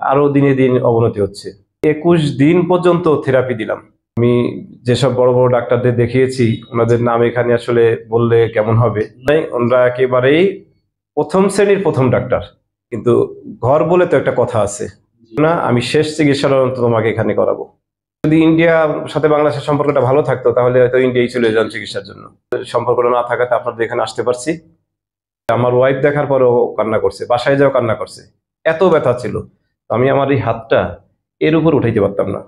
আরো দিনে দিন অবনতি হচ্ছে। 21 দিন পর্যন্ত থেরাপি দিলাম। আমি যেসব বড় বড় ডাক্তারদের দেখিয়েছি ওনাদের নাম এখানে আসলে বললে কেমন হবে, ওনারা একেবারেই প্রথম শ্রেণীর প্রথম ডাক্তার। কিন্তু ঘর বলে তো একটা কথা আছে না, আমি শেষ চিকিৎসাটা অন্তত তোমাকে এখানে করাবো। যদি ইন্ডিয়ার সাথে বাংলাদেশের সম্পর্কটা ভালো থাকতো তাহলে হয়তো ইন্ডিয়ায় চলে যান চিকিৎসার জন্য। সম্পর্কটা না থাকাতে আপনাদের এখানে আসতে পারছি। আমার ওয়াইফ দেখার পরেও কান্না করছে, বাসায় যাও কান্না করছে, এত ব্যথা ছিল। আমি আমার এই হাতটা এর উপর উঠাইতে পারতাম না,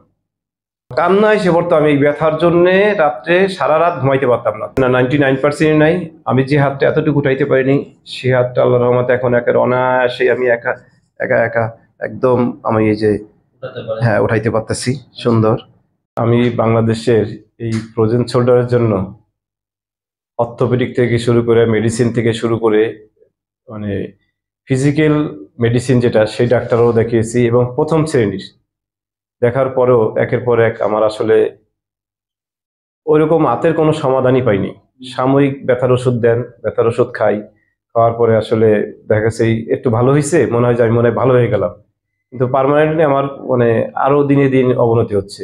কান্না এসে পড়তো। আমি এই ব্যথার জন্য রাত্রে সারা রাত ঘুমাইতে পারতাম না। 99% নাই। আমি যে হাতটা এতটুকু উঠাইতে পারিনি সেই হাতটা আল্লাহর রহমতে এখন একের অনায়াসে আমি একা একা একা একদম আমি এই যে হ্যাঁ উঠাইতে পারতেছি সুন্দর। আমি বাংলাদেশের এই ফ্রোজেন শোল্ডারের জন্য অর্থোপেডিক থেকে শুরু করে মেডিসিন থেকে শুরু করে মানে ফিজিক্যাল মেডিসিন যেটা সেই ডাক্তারও দেখিয়েছি, এবং প্রথম শ্রেণীর দেখার পরেও একের পর এক আমার আসলে ওইরকম হাতের কোনো সমাধানই পাইনি। সাময়িক ব্যথার ওষুধ দেন, ব্যথার ওষুধ খাই, খাওয়ার পরে আসলে দেখা গেছে একটু ভালো হয়েছে, মনে হয় যে আমি মনে হয় ভালো হয়ে গেলাম, কিন্তু পার্মানেন্টলি আমার মানে আরো দিনে দিন অবনতি হচ্ছে।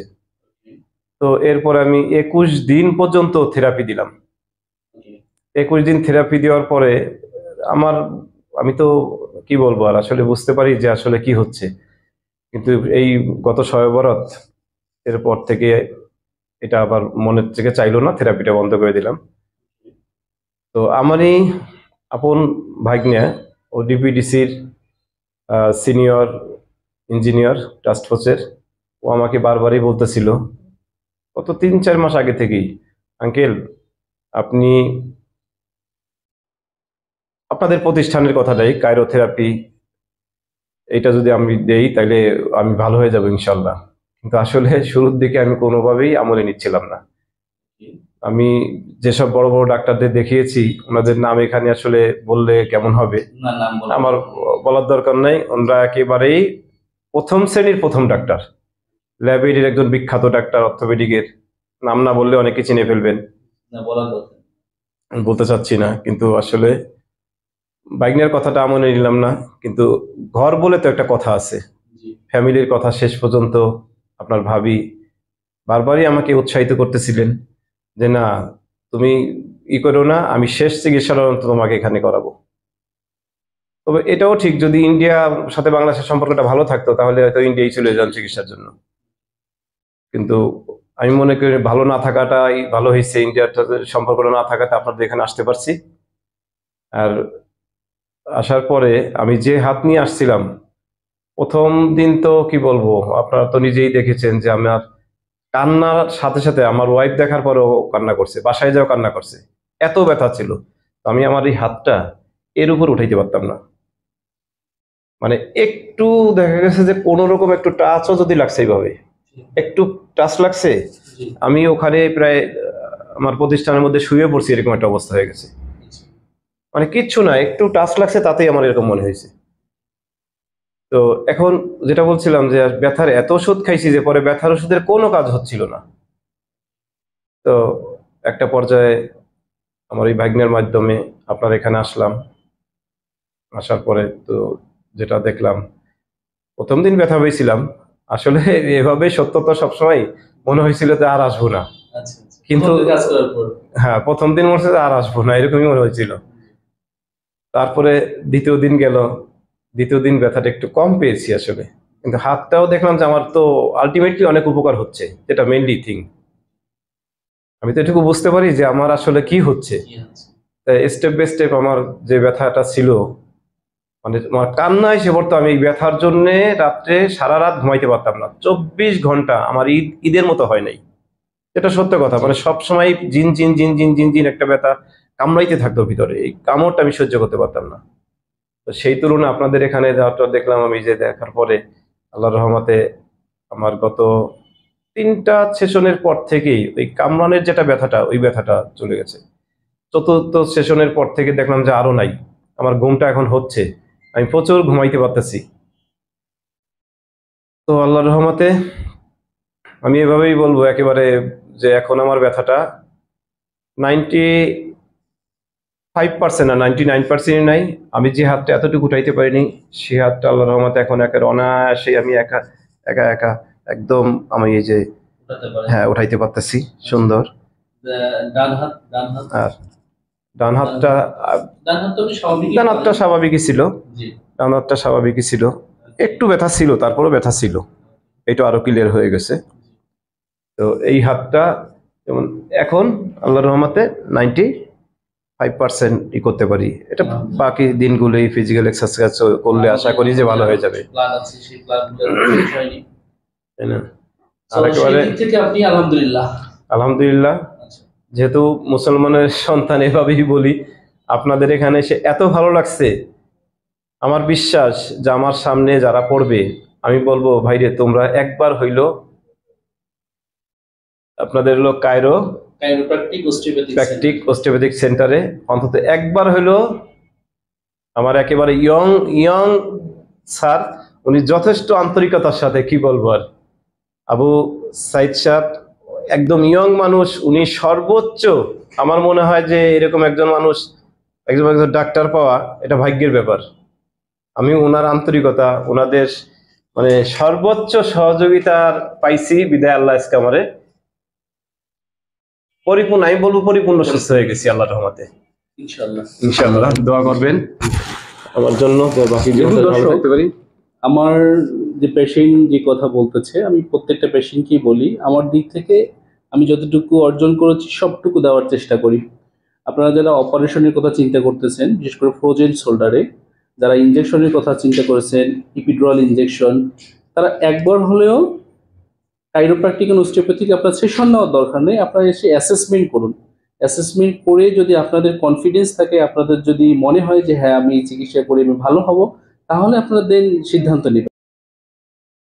তো এরপরে আমি 21 দিন পর্যন্ত থেরাপি দিলাম। 21 দিন থেরাপি দেওয়ার পরে আমার আমি তো কি বলবো আর, আসলে বুঝতে পারি যে আসলে কি হচ্ছে। কিন্তু এই গত শবে বরাত এরপর থেকে এটা আবার মনের থেকে চাইলো না, থেরাপিটা বন্ধ করে দিলাম। তো আমারই আপন ভাগ্নে, ও ডিপিডিসির সিনিয়র ইঞ্জিনিয়ার টাস্ক ফোর্সের, ও আমাকে বারবারই বলতেছিল গত 3-4 মাস আগে থেকেই, আঙ্কেল আপনি আপনাদের প্রতিষ্ঠানের কথাটাই কাইরোথেরাপি, এটা যদি আমি দেই তাহলে আমি ভালো হয়ে যাবো ইনশাল্লাহ। কিন্তু আসলে শুরুর দিকে আমি কোনোভাবেই আমলে নিচ্ছিলাম না। আমি যেসব বড় বড় ডাক্তারদের দেখিয়েছি ওনাদের নাম এখানে আসলে বললে কেমন হবে, আমার বলার দরকার নাই। ওনারা একেবারেই প্রথম শ্রেণীর প্রথম ডাক্তার, ল্যাবের একজন বিখ্যাত ডাক্তার অর্থোপেডিকের। নাম না বললে অনেকে চিনে ফেলবেন, আমি বলতে চাচ্ছি না, কিন্তু আসলে বাইকনের কথাটা আমলে নিলাম না। কিন্তু ঘর বলে তো একটা কথা আছে, ফ্যামিলির কথা শেষ পর্যন্ত আপনার ভাবি বারবারই আমাকে উৎসাহিত করতেছিলেন যে না তুমি করো না, আমি শেষ চিকিৎসাটা অন্তত তোমাকে এখানে করাবো। তবে এটাও ঠিক, যদি ইন্ডিয়ার সাথে বাংলাদেশের সম্পর্কটা ভালো থাকতো তাহলে হয়তো ইন্ডিয়ায় চলে যান চিকিৎসার জন্য। কিন্তু আমি মনে করি ভালো না থাকাটাই ভালো হয়েছে, ইন্ডিয়ার সাথে সম্পর্কটা না থাকাতে আপনাদের এখানে আসতে পারছি। আর আসার পরে আমি যে হাত নিয়ে আসছিলাম, প্রথম দিন তো কি বলবো, আপনারা তো নিজেই দেখেছেন যে আমার কান্নার সাথে সাথে আমার ওয়াইফ দেখার পরেও কান্না করছে, বাসায় যাও কান্না করছে, এত ব্যথা ছিল। তো আমি আমার এই হাতটা এর উপর উঠাইতে পারতাম না। মানে একটু দেখা গেছে যে কোনো রকম একটু টাচও যদি লাগছে, এইভাবে একটু টাচ লাগছে, আমি ওখানে প্রায় আমার প্রতিষ্ঠানের মধ্যে শুয়ে পড়ছি, এরকম একটা অবস্থা হয়ে গেছে। মানে কিচ্ছু না, একটু টাচ লাগছে তাতেই আমার এরকম মনে হয়েছে। তো এখন যেটা বলছিলাম যে ব্যথার এত ওষুধ খাইছি যে পরে ব্যথার ওষুধের কোনো কাজ হচ্ছিল না। তো একটা পর্যায়ে আমার এই ভাগ্নের মাধ্যমে আপনার এখানে আসলাম। আসার পরে তো যেটা দেখলাম, প্রথম দিন ব্যথা পেয়েছিলাম আসলে এভাবে সত্যতা সবসময় মনে হয়েছিল যে আর আসবো না। কিন্তু হ্যাঁ প্রথম দিন মনে হচ্ছে আর আসবো না, এরকমই মনে হয়েছিল। তারপরে দ্বিতীয় দিন গেল, দ্বিতীয় দিন ব্যথাটা একটু কম পেয়েছি আসলে, কিন্তু হাতটাও দেখলাম যে আমার তো আলটিমেটলি অনেক উপকার হচ্ছে, যেটা মেইনলি থিং। আমি তো এটুকু বুঝতে পারি যে আমার আসলে কি হচ্ছে। স্টেপ বাই স্টেপ আমার যে ব্যথাটা ছিল, মানে আমার কান্না এসে পড়তো। আমি এই ব্যথার জন্য রাত্রে সারা রাত ঘুমাইতে পারতাম না, 24 ঘন্টা। আমার ঈদের মতো হয় নাই, এটা সত্য কথা। মানে সবসময় জিন জিন জিন জিন জিন জিন একটা ব্যথা কামড়াইতে থাকতো ভিতরে, এই কামড়টা আমি সহ্য করতে পারতাম না। তো সেই তুলনায় আপনাদের এখানে যাওয়াটা দেখলাম, আমি যে দেখার পরে আল্লাহর রহমতে আমার গত 3টা সেশনের পর থেকেই ওই কামরানের যেটা ব্যথাটা, ওই ব্যথাটা চলে গেছে। চতুর্থ সেশনের পর থেকে দেখলাম যে আরো নাই, আমার ঘুমটা এখন হচ্ছে, আমি প্রচুর ঘুমাইতে পারতেছি। তো আল্লাহর রহমতে আমি এভাবেই বলবো একেবারে যে এখন আমার ব্যথাটা 5% না 99% নাই। আমি যে হাতটা এতটুকু উঠাইতে পারিনি, সেই হাতটা আল্লাহর রহমতে এখন একের অনায়াসে আমি একা একা একা একদম আমি এই যে হ্যাঁ উঠাইতে পারতেছি সুন্দর। আর ডান হাতটা ডান হাতটা স্বাভাবিকই ছিল, ডান হাতটা স্বাভাবিকই ছিল, একটু ব্যথা ছিল, তারপরও ব্যথা ছিল, এটা আরো ক্লিয়ার হয়ে গেছে। তো এই হাতটা যেমন এখন আল্লাহর রহমতে 95% ই করতে পারি। এটা বাকি দিনগুলোই ফিজিক্যাল এক্সারসাইজ করলে আশা করি যে ভালো হয়ে যাবে, তাই না? আর একেবারে আলহামদুলিল্লাহ, যেহেতু মুসলমানের সন্তান এভাবেই বলি, আপনাদের এখানে এসে এত ভালো লাগছে, আমার বিশ্বাস যে আমার সামনে যারা পড়বে আমি বলবো ভাইরে তোমরা একবার হইলো আপনাদের হলো কায়রোপ্র্যাকটিক অস্টিওপ্যাথিক সেন্টারে অন্তত একবার হইলো। আমার একেবারে ইয়ং স্যার, উনি যথেষ্ট আন্তরিকতার সাথে, কি বলবো আর, আবু সাইদ সাহেব একদম ইয়ং মানুষ, উনি সর্বোচ্চ, আমার মনে হয় যে এরকম একজন মানুষ, একজন ডাক্তার পাওয়া এটা ভাগ্যের ব্যাপার। আমি ওনার আন্তরিকতা, ওনাদের মানে সর্বোচ্চ সহযোগিতার পাইছি বিদায় আল্লাহ আজকে আমারে পরিপূর্ণ, আমি বলবো পরিপূর্ণ সুস্থ হয়ে গেছি আল্লাহর রহমতে। ইনশাআল্লাহ দোয়া করবেন আমার জন্য। বাকি আমার যে পেশেন্ট যে কথা বলতেছে, আমি প্রত্যেকটা পেশেন্টকেই বলি আমার দিক থেকে আমি যতটুকু অর্জন করেছি সবটুকু দেওয়ার চেষ্টা করি। আপনারা যারা অপারেশনের কথা চিন্তা করতেছেন, বিশেষ করে ফ্রোজেন শোল্ডারে, যারা ইনজেকশনের কথা চিন্তা করেছেন, ইপিডুরাল ইনজেকশন, তারা একবার হলেও কাইরোপ্র্যাকটিক এন্ড অস্টিওপ্যাথিক আপনার সেশন নেওয়ার দরকার নেই, আপনারা এসে অ্যাসেসমেন্ট করুন। অ্যাসেসমেন্ট করে যদি আপনাদের কনফিডেন্স থাকে, আপনাদের যদি মনে হয় যে হ্যাঁ আমি এই চিকিৎসা করে আমি ভালো হব, তাহলে আপনারা দেন সিদ্ধান্ত নেবেন।